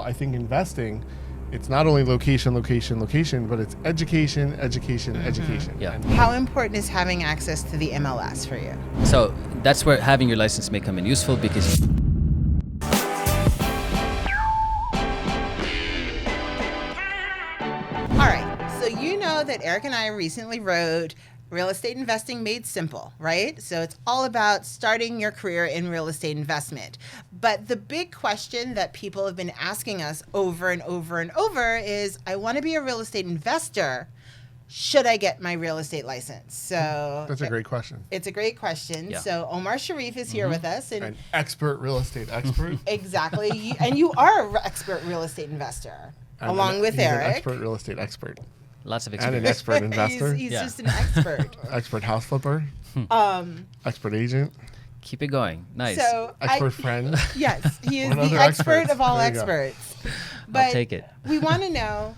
I think investing, it's not only location, but it's education. Yeah. And How important is having access to the MLS for you? So that's where having your license may come in useful because All right, so you know that Eric and I recently wrote Real Estate Investing Made Simple, right? So it's all about starting your career in real estate investment. But the big question that people have been asking us over and over and over is, I want to be a real estate investor. Should I get my real estate license? So that's a great question. it's a great question. Yeah. So Omar Sharif is here with us. And An expert real estate expert. exactly. And you are an expert real estate investor, along with He's Eric. an expert real estate expert. lots of And an experience. expert investor. He's Yeah. just an expert. Expert house flipper. Expert agent. Keep it going. Nice. So Expert friend. yes, he is One the other expert experts. of all There you go. experts. I'll But take it. we want to know,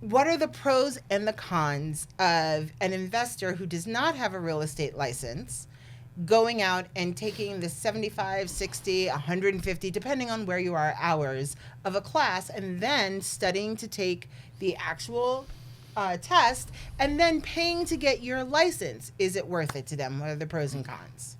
what are the pros and the cons of an investor who does not have a real estate license going out and taking the 75, 60, 150, depending on where you are, hours of a class, and then studying to take the actual test and then paying to get your license? Is it worth it to them? What are the pros and cons?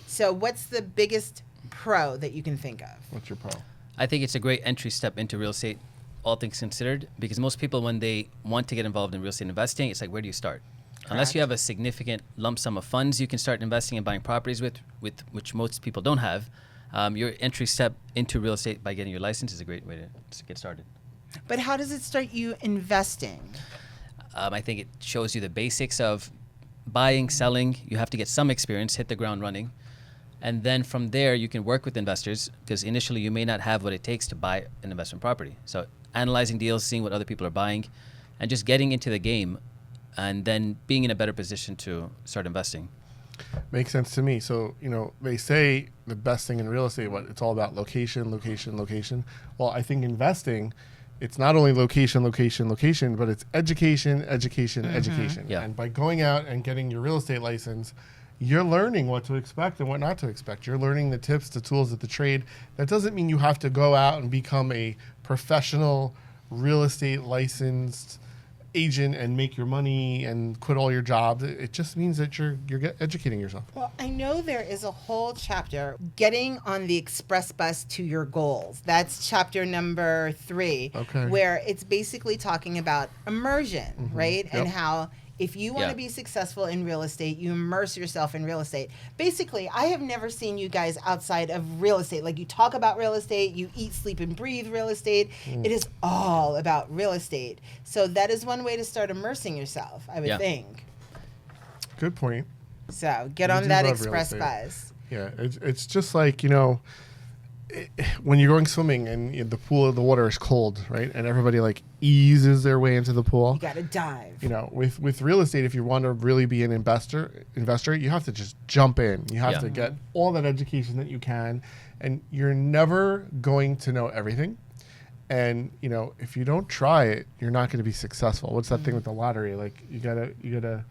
So what's the biggest pro that you can think of? What's your pro? I think it's a great entry step into real estate, all things considered, because most people, when they want to get involved in real estate investing, it's like, where do you start? Unless you have a significant lump sum of funds you can start investing and buying properties with which most people don't have, your entry step into real estate by getting your license is a great way to get started. But how does it start you investing? I think it shows you the basics of buying, selling. You have to get some experience, hit the ground running. And then from there, you can work with investors, because initially you may not have what it takes to buy an investment property. So analyzing deals, seeing what other people are buying, and just getting into the game, and then being in a better position to start investing. Makes sense to me. So, they say the best thing in real estate, it's all about location. Well, I think investing, it's not only location, but it's education. Yeah. And by going out and getting your real estate license, you're learning what to expect and what not to expect. You're learning the tips, the tools of the trade. That doesn't mean you have to go out and become a professional real estate licensed agent and make your money and quit all your jobs. It just means that you're educating yourself. Well, I know there is a whole chapter, getting on the express bus to your goals. That's chapter number 3, Okay. where it's basically talking about immersion, right? Yep. And how if you want to Yeah. be successful in real estate, you immerse yourself in real estate. Basically, I have never seen you guys outside of real estate. Like, you talk about real estate, you eat, sleep, and breathe real estate. It is all about real estate. So that is one way to start immersing yourself, I would Yeah. think. Good point. So get We on do that love real express estate. bus. Yeah, it's just like, when you're going swimming and the pool, the water is cold, right? And everybody like eases their way into the pool. You got to dive. With real estate, if you want to really be an investor, you have to just jump in. You have Yeah. to get all that education that you can, and you're never going to know everything. And if you don't try it, you're not going to be successful. What's that thing with the lottery? Like, you gotta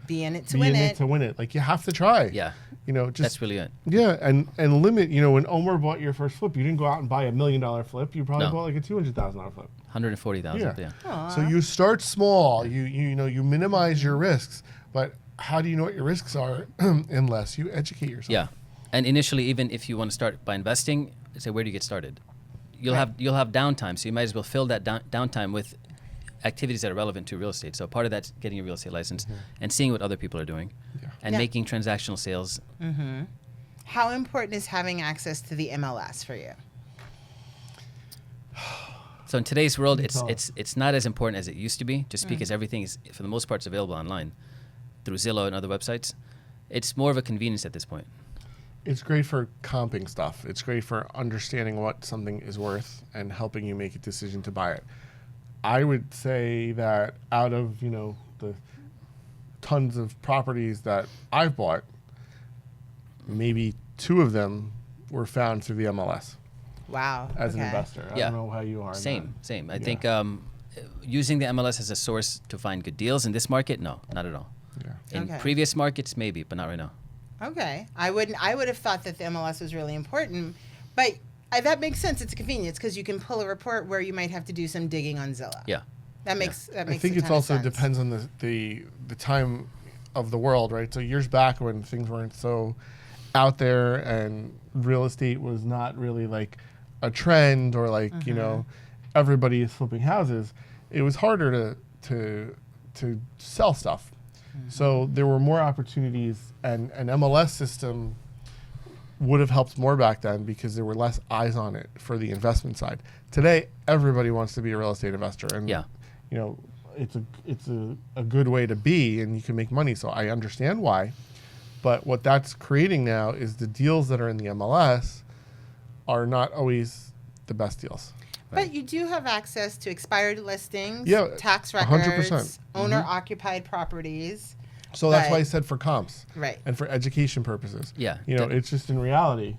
Be in it to be win in it. it to win it. Like, you have to try. Yeah. Just That's really it. yeah, and limit. When Omar bought your first flip, you didn't go out and buy $1 million flip. You probably No. bought like a $200,000 flip. 140,000. Yeah. Yeah. So you start small. You minimize your risks. But how do you know what your risks are unless you educate yourself? Yeah. And initially, even if you want to start by investing, say, where do you get started? You'll have downtime, so you might as well fill that downtime with activities that are relevant to real estate. So part of that's getting a real estate license and seeing what other people are doing, and Yeah. making transactional sales. How important is having access to the MLS for you? So in today's world, Tough. it's not as important as it used to be, just because everything is, for the most part, is available online through Zillow and other websites. It's more of a convenience at this point. It's great for comping stuff. It's great for understanding what something is worth and helping you make a decision to buy it. I would say that out of, the tons of properties that I've bought, maybe 2 of them were found through the MLS Wow. as okay. an investor. I Yeah. don't know how you are. in Same. I Yeah. think using the MLS as a source to find good deals in this market, no, not at all. that. Yeah. In Okay. previous markets, maybe, but not right now. Okay. I would have thought that the MLS was really important, but That makes sense. It's a convenience because you can pull a report where you might have to do some digging on Zillow. Yeah. That makes I think a it ton of also sense. depends on the time of the world, right? So years back when things weren't so out there and real estate was not really like a trend or like you know everybody is flipping houses, it was harder to sell stuff. So there were more opportunities, and an MLS system would have helped more back then because there were less eyes on it for the investment side. Today, everybody wants to be a real estate investor, and Yeah. you know, it's a good way to be, and you can make money. So I understand why, but what that's creating now is the deals that are in the MLS are not always the best deals. But you do have access to expired listings, Yeah, tax 100%. records, owner-occupied properties. So that's why I But- said for comps Right. and for education purposes. Yeah. You know, it's just in reality.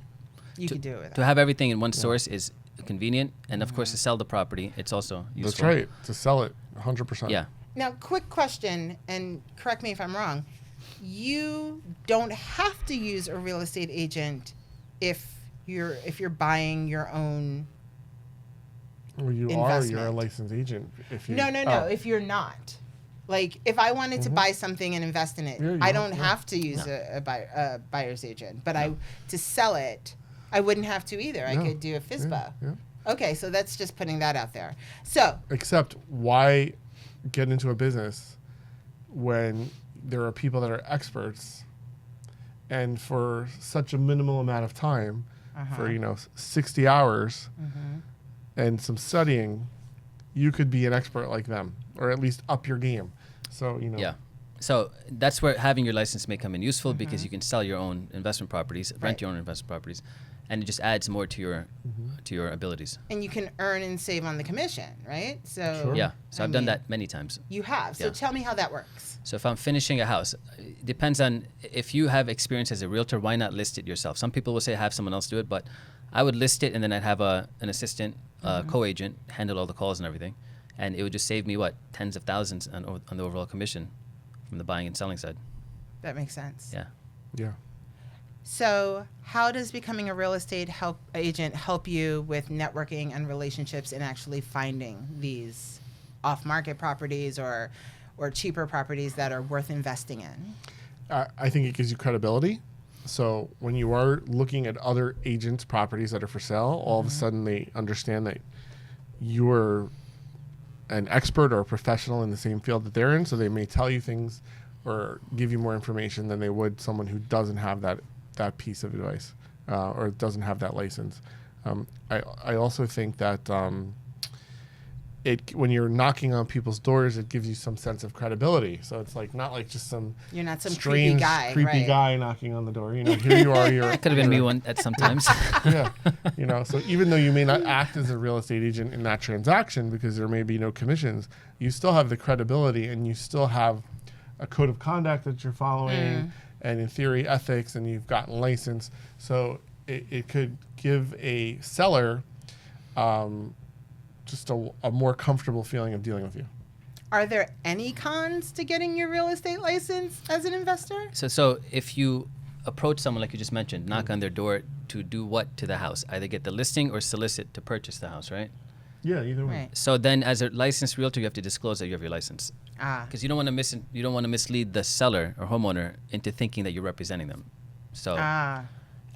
You can do it with To that. have everything in one source is convenient, and of course, to sell the property, it's also useful. That's right. To sell it, 100%. Yeah. Now, quick question, and correct me if I'm wrong. You don't have to use a real estate agent if you're buying your own. Well, you're a Investment. licensed agent. If you, No. oh, If you're not, like, if I wanted to buy something and invest in it, Yeah, you I don't, don't yeah. have to use a buyer's agent. But to sell it, I wouldn't have to either. I No. could do a FISBA. Yeah. Okay, so that's just putting that out there. So Except why get into a business when there are people that are experts, and for such a minimal amount of time, for 60 hours and some studying, you could be an expert like them, or at least up your game. So Yeah. So that's where having your license may come in useful because you can sell your own investment properties, rent Right. your own investment properties, and it just adds more to your abilities. and you can earn and save on the commission, right? So Sure. Yeah. So I I've done mean, that many times. You have. So Yeah. tell me how that works. So if I'm finishing a house, it depends on if you have experience as a realtor, why not list it yourself? Some people will say have someone else do it, but I would list it and then I'd have an assistant, co-agent, handle all the calls and everything. And it would just save me, tens of thousands on the overall commission from the buying and selling side. That makes sense. Yeah. yeah. So, how does becoming a real estate agent help you with networking and relationships and actually finding these off-market properties or cheaper properties that are worth investing in? I think it gives you credibility. So when you are looking at other agents' properties that are for sale, all of a sudden they understand that you're an expert or a professional in the same field that they're in. So they may tell you things or give you more information than they would someone who doesn't have that piece of advice or doesn't have that license. I also think that when you're knocking on people's doors, it gives you some sense of credibility. So it's like not like just some You're not some strange, creepy guy, right? guy knocking on the door. You know, here you are. You're Could have been me one at some times. yeah. You know, so even though you may not act as a real estate agent in that transaction because there may be no commissions, you still have the credibility and you still have a code of conduct that you're following and in theory ethics, and you've gotten license. So it could give a seller just a more comfortable feeling of dealing with you. Are there any cons to getting your real estate license as an investor? So if you approach someone like you just mentioned, knock on their door to do what to the house? Either get the listing or solicit to purchase the house, right? Yeah, either way. Right. So then, as a licensed realtor, you have to disclose that you have your license, Ah. because you don't want to mislead the seller or homeowner into thinking that you're representing them. So Ah.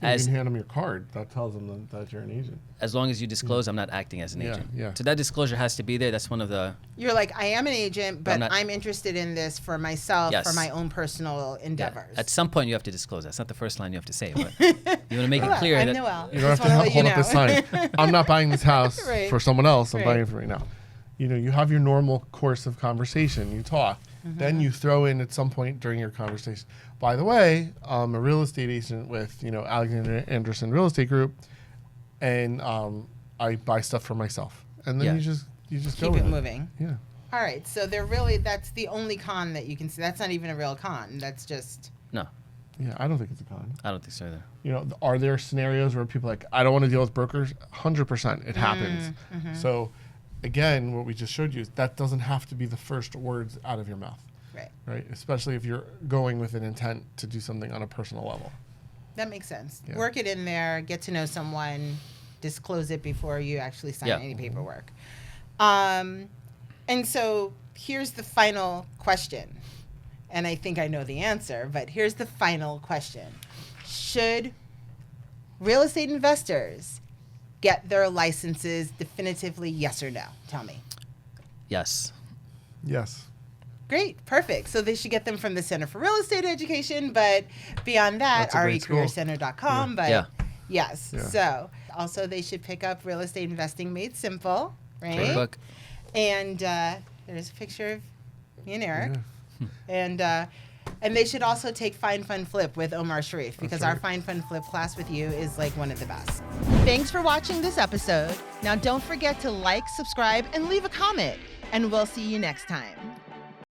You as can hand them your card. That tells them that you're an agent. as long as you disclose, I'm not acting as an Yeah, agent. yeah. So that disclosure has to be there. That's one of the You're like, I am an agent, but not- I'm interested in this for myself, Yes. for my own personal yeah. endeavors. At some point, you have to disclose. That's not the first line you have to say, but you want to make it Well, clear I'm that Noelle. You don't have Just to wanna let hold you up this know. sign. I'm not buying this house Right. for someone else. I'm Right. buying it for right now. You know, you have your normal course of conversation. You talk. Then you throw in at some point during your conversation, by the way, I'm a real estate agent with, Alexander Anderson Real Estate Group, and I buy stuff for myself. And then Yeah. you just go Keep with it it. moving. Yeah. All right, so that's the only con that you can see. That's not even a real con. That's just no, Yeah, I don't think it's a con. I don't think so either. Are there scenarios where people are like, I don't want to deal with brokers? 100%. It happens. So, again, what we just showed you is that doesn't have to be the first words out of your mouth, right? Especially if you're going with an intent to do something on a personal level. that makes sense. Yeah. Work it in there, get to know someone, disclose it before you actually sign Yeah. any paperwork. And so here's the final question. And I think I know the answer, but here's the final question. Should real estate investors get their licenses definitively, yes or no? Tell me. Yes. Yes. Great, perfect. So they should get them from the Center for Real Estate Education, but beyond that, That's a great school. recareercenter.com. But Yeah. yes, Yeah. so also they should pick up Real Estate Investing Made Simple, right? Great book. And there's a picture of me and Eric. Yeah. And they should also take Find Fund Flip with Omar Sharif, because our right. Find Fund Flip class with you is like one of the best. Thanks for watching this episode. Now don't forget to like, subscribe, and leave a comment. And we'll see you next time.